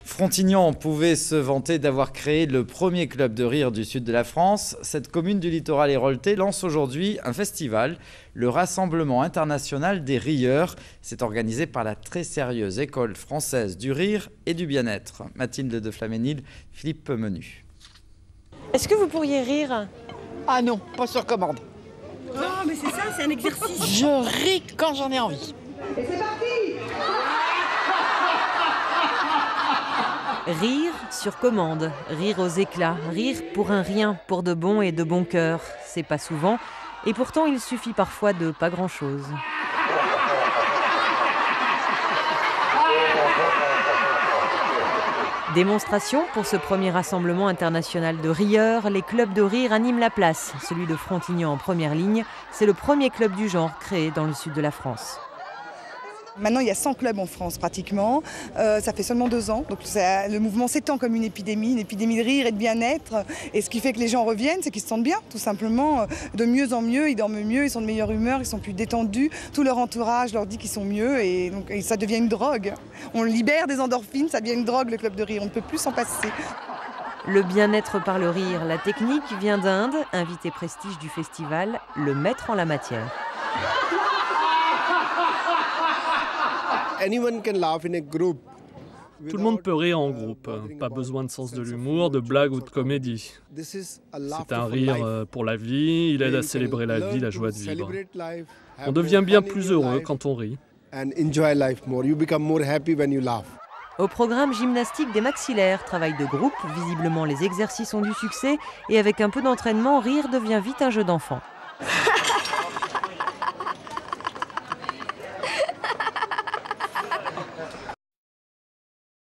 Frontignan pouvait se vanter d'avoir créé le premier club de rire du sud de la France. Cette commune du littoral héroltais lance aujourd'hui un festival, le Rassemblement international des rieurs. C'est organisé par la très sérieuse École française du rire et du bien-être. Mathilde de Flaménil, Philippe Menu. Est-ce que vous pourriez rire? Ah non, pas sur commande. Non, mais c'est ça, c'est un exercice. Je ris quand j'en ai envie. Et c'est parti! Rire sur commande, rire aux éclats, rire pour un rien, pour de bon et de bon cœur. C'est pas souvent, et pourtant il suffit parfois de pas grand-chose. Démonstration pour ce premier rassemblement international de rieurs. Les clubs de rire animent la place. Celui de Frontignan en première ligne, c'est le premier club du genre créé dans le sud de la France. Maintenant, il y a 100 clubs en France pratiquement. Ça fait seulement 2 ans. Donc le mouvement s'étend comme une épidémie de rire et de bien-être. Et ce qui fait que les gens reviennent, c'est qu'ils se sentent bien, tout simplement. De mieux en mieux, ils dorment mieux, ils sont de meilleure humeur, ils sont plus détendus. Tout leur entourage leur dit qu'ils sont mieux et ça devient une drogue. On libère des endorphines, ça devient une drogue, le club de rire. On ne peut plus s'en passer. Le bien-être par le rire, la technique vient d'Inde. Invité prestige du festival, le maître en la matière. Tout le monde peut rire en groupe, pas besoin de sens de l'humour, de blague ou de comédie. C'est un rire pour la vie, il aide à célébrer la vie, la joie de vivre. On devient bien plus heureux quand on rit. Au programme gymnastique des maxillaires, travail de groupe, visiblement les exercices ont du succès et avec un peu d'entraînement, rire devient vite un jeu d'enfant.